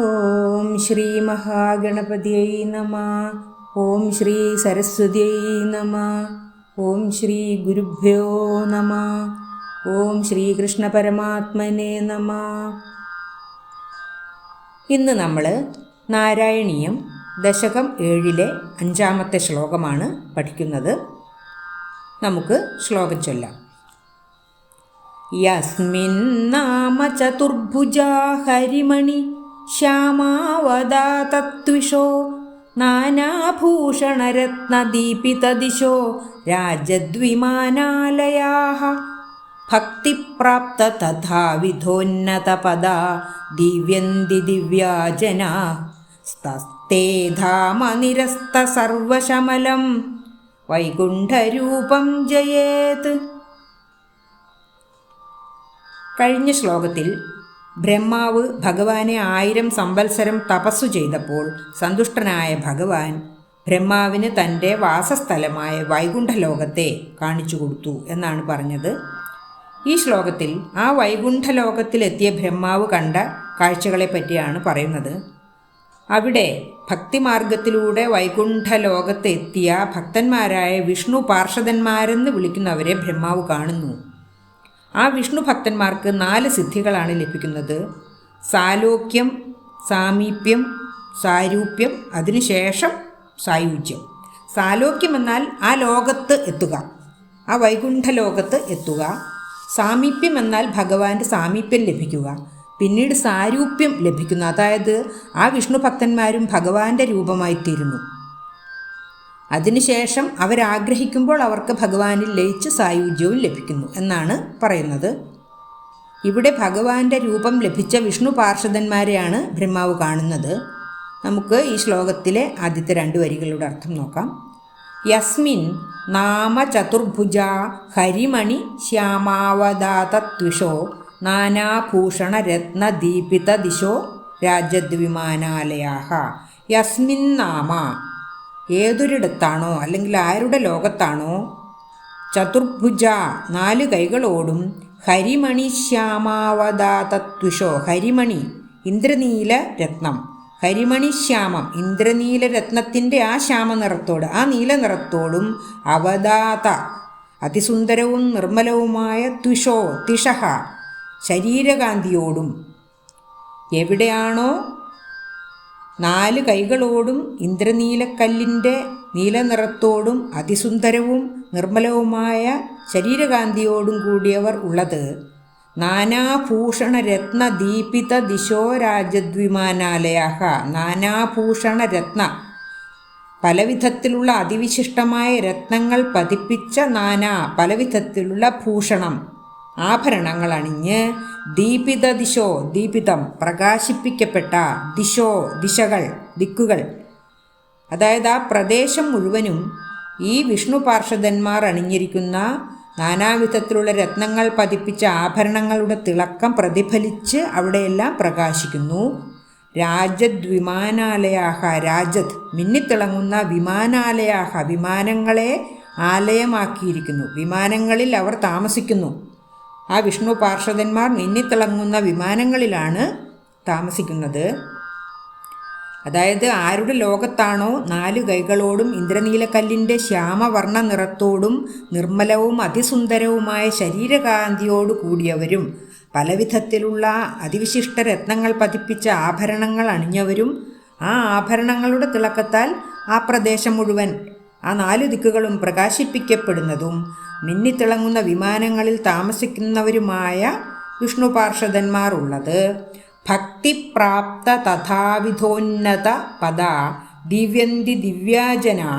ഓം ശ്രീ മഹാഗണപതിയൈ നമഃ. ഓം ശ്രീ സരസ്വതിയൈ നമഃ. ഓം ശ്രീ ഗുരുഭ്യോ നമഃ. ഓം ശ്രീകൃഷ്ണ പരമാത്മനേ നമഃ. ഇന്ന് നമ്മൾ നാരായണീയം ദശകം 7-ലെ 5-ാമത്തെ ശ്ലോകമാണ് പഠിക്കുന്നത്. നമുക്ക് ശ്ലോകം ചൊല്ലാം. യസ്മിൻ നാമ ചതുർഭുജാ ഹരിമണി ശ്യാമാവതാതത്വിഷോ നാനാഭൂഷണരത്നദീപിതദിശോ രാജദ്വിമാനാലയാഃ ഭക്തിപ്രാപ്ത തഥാവിധോന്നതപദാ ദിവ്യന്തി ദിവ്യാജനാഃ സ്തസ്തേ ധാമ നിരസ്ത സർവശമലം വൈകുണ്ഠരൂപം ജയേത്. കഴിഞ്ഞ ശ്ലോകത്തിൽ ബ്രഹ്മാവ് ഭഗവാനെ 1000 സംവത്സരം തപസ്സു ചെയ്തപ്പോൾ സന്തുഷ്ടനായ ഭഗവാൻ ബ്രഹ്മാവിന് തൻ്റെ വാസസ്ഥലമായ വൈകുണ്ഠലോകത്തെ കാണിച്ചു കൊടുത്തു എന്നാണ് പറഞ്ഞത്. ഈ ശ്ലോകത്തിൽ ആ വൈകുണ്ഠലോകത്തിലെത്തിയ ബ്രഹ്മാവ് കണ്ട കാഴ്ചകളെ പറ്റിയാണ് പറയുന്നത്. അവിടെ ഭക്തിമാർഗത്തിലൂടെ വൈകുണ്ഠലോകത്തെത്തിയ ഭക്തന്മാരായ വിഷ്ണു പാർഷദന്മാരെന്ന് വിളിക്കുന്നവരെ ബ്രഹ്മാവ് കാണുന്നു. ആ വിഷ്ണു ഭക്തന്മാർക്ക് 4 സിദ്ധികളാണ് ലഭിക്കുന്നത്: സാലോക്യം, സാമീപ്യം, സാരൂപ്യം, അതിനുശേഷം സായുജ്യം. സാലോക്യം എന്നാൽ ആ ലോകത്ത് എത്തുക, ആ വൈകുണ്ഠ ലോകത്ത് എത്തുക. സാമീപ്യം എന്നാൽ ഭഗവാന്റെ സാമീപ്യം ലഭിക്കുക. പിന്നീട് സാരൂപ്യം ലഭിക്കുന്നു, അതായത് ആ വിഷ്ണു ഭക്തന്മാരും ഭഗവാന്റെ രൂപമായിത്തീരുന്നു. അതിനുശേഷം അവരാഗ്രഹിക്കുമ്പോൾ അവർക്ക് ഭഗവാനിൽ ലയിച്ച് സായുജ്യവും ലഭിക്കുന്നു എന്നാണ് പറയുന്നത്. ഇവിടെ ഭഗവാന്റെ രൂപം ലഭിച്ച വിഷ്ണു പാർഷദന്മാരെയാണ് ബ്രഹ്മാവ് കാണുന്നത്. നമുക്ക് ഈ ശ്ലോകത്തിലെ ആദ്യത്തെ 2 വരികളുടെ അർത്ഥം നോക്കാം. യസ്മിൻ നാമ ചതുർഭുജ ഹരിമണി ശ്യാമാവതാതത്വിഷോ നാനാഭൂഷണ രത്ന ദീപിത ദിശോ രാജദ്വിമാനാലയാഃ. യസ്മിൻ നാമ, ഏതൊരിടത്താണോ അല്ലെങ്കിൽ ആരുടെ ലോകത്താണോ, ചതുർഭുജ 4 കൈകളോടും, ഹരിമണി ശ്യാമാവതാതത്വിഷോ, ഹരിമണി ഇന്ദ്രനീല രത്നം, ഹരിമണി ശ്യാമം ഇന്ദ്രനീല രത്നത്തിൻ്റെ ആ ശ്യാമ നിറത്തോട്, ആ നീല നിറത്തോടും, അവതാത അതിസുന്ദരവും നിർമ്മലവുമായ ത്വിഷോ തിഷഹ ശരീരകാന്തിയോടും, എവിടെയാണോ 4 കൈകളോടും ഇന്ദ്രനീലക്കല്ലിൻ്റെ നീലനിറത്തോടും അതിസുന്ദരവും നിർമ്മലവുമായ ശരീരകാന്തിയോടും കൂടിയവർ ഉള്ളത്, നാനാഭൂഷണ രത്ന ദീപിത ദിശോ രാജദ്വിമാനാലയാഃ. നാനാഭൂഷണ രത്ന, പലവിധത്തിലുള്ള അതിവിശിഷ്ടമായ രത്നങ്ങൾ പതിപ്പിച്ച പലവിധത്തിലുള്ള ഭൂഷണം, ആഭരണങ്ങൾ അണിഞ്ഞ്, ദീപിത ദിശോ, ദീപിതം പ്രകാശിപ്പിക്കപ്പെട്ട, ദിശോ ദിശകൾ, ദിക്കുകൾ, അതായത് ആ പ്രദേശം മുഴുവനും ഈ വിഷ്ണു പാർഷദന്മാർ അണിഞ്ഞിരിക്കുന്ന നാനാവിധത്തിലുള്ള രത്നങ്ങൾ പതിപ്പിച്ച ആഭരണങ്ങളുടെ തിളക്കം പ്രതിഫലിച്ച് അവിടെയെല്ലാം പ്രകാശിക്കുന്നു. രാജദ്വിമാനാലയാഃ, രാജത് മിന്നിത്തിളങ്ങുന്ന വിമാനാലയാഃ, വിമാനങ്ങളെ ആലയമാക്കിയിരിക്കുന്നു, വിമാനങ്ങളിൽ അവർ താമസിക്കുന്നു. ആ വിഷ്ണു പാർഷദന്മാർ മിന്നിത്തിളങ്ങുന്ന വിമാനങ്ങളിലാണ് താമസിക്കുന്നത്. അതായത് ആരുടെ ലോകത്താണോ 4 കൈകളോടും ഇന്ദ്രനീലക്കല്ലിൻ്റെ ശ്യാമവർണ്ണ നിറത്തോടും നിർമ്മലവും അതിസുന്ദരവുമായ ശരീരകാന്തിയോടു കൂടിയവരും പലവിധത്തിലുള്ള അതിവിശിഷ്ട രത്നങ്ങൾ പതിപ്പിച്ച ആഭരണങ്ങൾ അണിഞ്ഞവരും ആ ആഭരണങ്ങളുടെ തിളക്കത്താൽ ആ പ്രദേശം മുഴുവൻ, ആ 4 ദിക്കുകളും പ്രകാശിപ്പിക്കപ്പെടുന്നതും മിന്നിത്തിളങ്ങുന്ന വിമാനങ്ങളിൽ താമസിക്കുന്നവരുമായ വിഷ്ണു പാർഷദന്മാർ ഉള്ളത്, ഭക്തിപ്രാപ്ത തഥാവിധോന്നത പദ ദിവ്യന്തി ദിവ്യാജനാ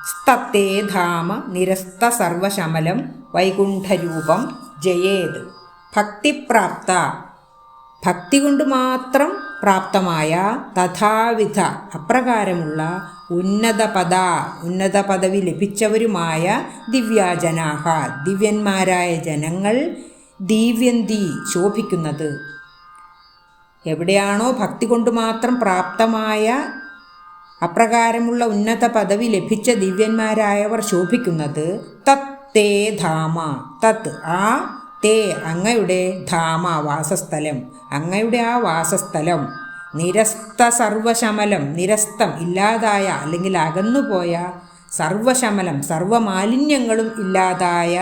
സ്തത്തേ ധാമ നിരസ്ത സർവശമലം വൈകുണ്ഠരൂപം ജയേത്. ഭക്തിപ്രാപ്ത, ഭക്തി കൊണ്ട് മാത്രം പ്രാപ്തമായ, തഥാവിധ അപ്രകാരമുള്ള, ഉന്നത പദവി ലഭിച്ചവരുമായ ദിവ്യാജനാഹ ദിവ്യന്മാരായ ജനങ്ങൾ, ദിവ്യന്തി ശോഭിക്കുന്നത്. എവിടെയാണോ ഭക്തി കൊണ്ട് മാത്രം പ്രാപ്തമായ അപ്രകാരമുള്ള ഉന്നത പദവി ലഭിച്ച ദിവ്യന്മാരായവർ ശോഭിക്കുന്നത്, തത്തേ ധാമ, തത്ത് ആ തേ അങ്ങയുടെ ധാമ വാസസ്ഥലം, അങ്ങയുടെ ആ വാസസ്ഥലം, നിരസ്ത സർവശമലം, നിരസ്തം ഇല്ലാതായ അല്ലെങ്കിൽ അകന്നുപോയ, സർവശമലം സർവമാലിന്യങ്ങളും ഇല്ലാതായ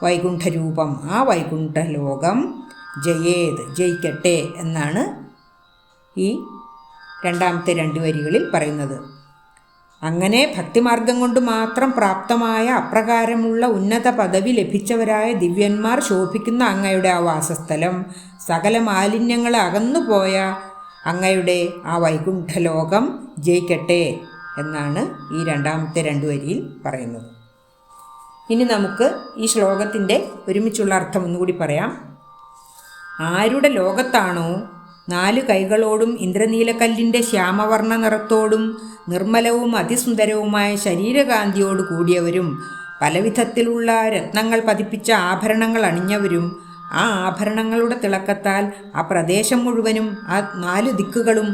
വൈകുണ്ഠരൂപം, ആ വൈകുണ്ഠലോകം ജയേത് ജയിക്കട്ടെ എന്നാണ് ഈ രണ്ടാമത്തെ 2 വരികളിൽ പറയുന്നത്. അങ്ങനെ ഭക്തിമാർഗം കൊണ്ട് മാത്രം പ്രാപ്തമായ അപ്രകാരമുള്ള ഉന്നത പദവി ലഭിച്ചവരായ ദിവ്യന്മാർ ശോഭിക്കുന്ന അങ്ങയുടെ ആ വാസസ്ഥലം, സകല മാലിന്യങ്ങൾ അകന്നുപോയ അങ്ങയുടെ ആ വൈകുണ്ഠലോകം ജയിക്കട്ടെ എന്നാണ് ഈ രണ്ടാമത്തെ 2 വരിയിൽ പറയുന്നത്. ഇനി നമുക്ക് ഈ ശ്ലോകത്തിൻ്റെ ഒരുമിച്ചുള്ള അർത്ഥം ഒന്നുകൂടി പറയാം. ആരുടെ ലോകത്താണോ 4 കൈകളോടും ഇന്ദ്രനീലക്കല്ലിൻ്റെ ശ്യാമവർണ്ണ നിറത്തോടും നിർമ്മലവും അതിസുന്ദരവുമായ ശരീരകാന്തിയോട് കൂടിയവരും പലവിധത്തിലുള്ള രത്നങ്ങൾ പതിപ്പിച്ച ആഭരണങ്ങൾ അണിഞ്ഞവരും ആ ആഭരണങ്ങളുടെ തിളക്കത്താൽ ആ പ്രദേശം മുഴുവനും ആ 4 ദിക്കുകളും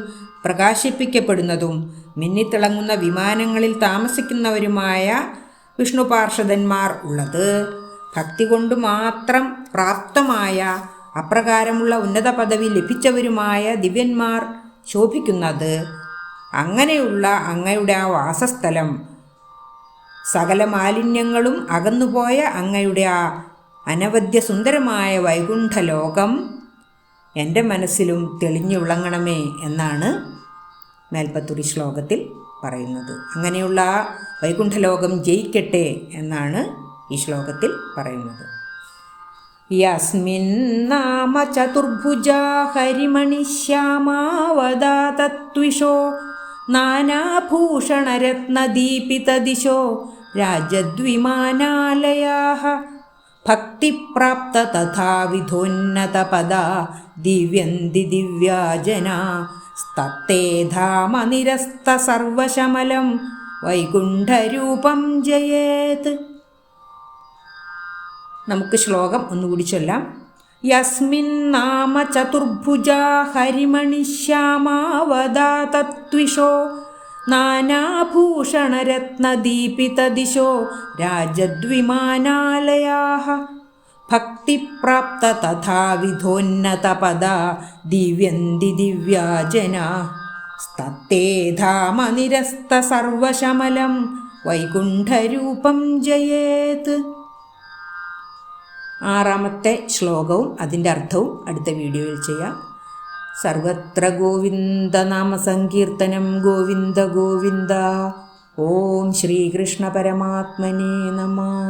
പ്രകാശിപ്പിക്കപ്പെടുന്നതും മിന്നിത്തിളങ്ങുന്ന വിമാനങ്ങളിൽ താമസിക്കുന്നവരുമായ വിഷ്ണു പാർഷദന്മാർ ഉള്ളത്, ഭക്തി കൊണ്ട് മാത്രം പ്രാപ്തമായ അപ്രകാരമുള്ള ഉന്നത പദവി ലഭിച്ചവരുമായ ദിവ്യന്മാർ ശോഭിക്കുന്നത്, അങ്ങനെയുള്ള അങ്ങയുടെ ആ വാസസ്ഥലം, സകല മാലിന്യങ്ങളും അകന്നുപോയ അങ്ങയുടെ ആ അനവദ്യ സുന്ദരമായ വൈകുണ്ഠലോകം എൻ്റെ മനസ്സിലും തെളിഞ്ഞുള്ളങ്ങണമേ എന്നാണ് മേൽപ്പത്തൂരി ശ്ലോകത്തിൽ പറയുന്നത്. അങ്ങനെയുള്ള ആ വൈകുണ്ഠലോകം ജയിക്കട്ടെ എന്നാണ് ഈ ശ്ലോകത്തിൽ പറയുന്നത്. യസ്മിൻ നാമ ചതുർഭുജാ ഹരിമണിശ്യാമാവദാതത്വിഷോ നാനാഭൂഷണരത്നദീപിതദിശോ രാജദ്വിമാനാലയാഃ ഭക്തിപ്രാപ്ത തഥാവിധോന്നതപദാ ദിവ്യന്തി ദിവ്യാജനാ സ്തത്തേ ധാമ നിരസ്ത സർവശമലം വൈകുണ്ഠരൂപം ജയേത്. നമുക്ക് ശ്ലോകം ഒന്നുകൂടി ചൊല്ലാം. യസ്മിൻ നാമ ചതുർഭുജാ ഹരിമണിശ്യാമാവദാതത്വിഷോ നാനാഭൂഷണരത്നദീപിതദിശോ രാജദ്വിമാനാലയാഃ ഭക്തിപ്രാപ്ത തഥാവിധോന്നതപദാ ദിവ്യന്തി ദിവ്യാജനാ സ്തത്തേ ധാമ നിരസ്ത സർവശമലം വൈകുണ്ഠരൂപം ജയേത്. 6ാമത്തെ ശ്ലോകവും അതിൻ്റെ അർത്ഥവും അടുത്ത വീഡിയോയിൽ ചെയ്യാം. സർവത്ര ഗോവിന്ദ നാമ സങ്കീർത്തനം ഗോവിന്ദ ഗോവിന്ദ. ഓം ശ്രീകൃഷ്ണ പരമാത്മനേ നമഃ.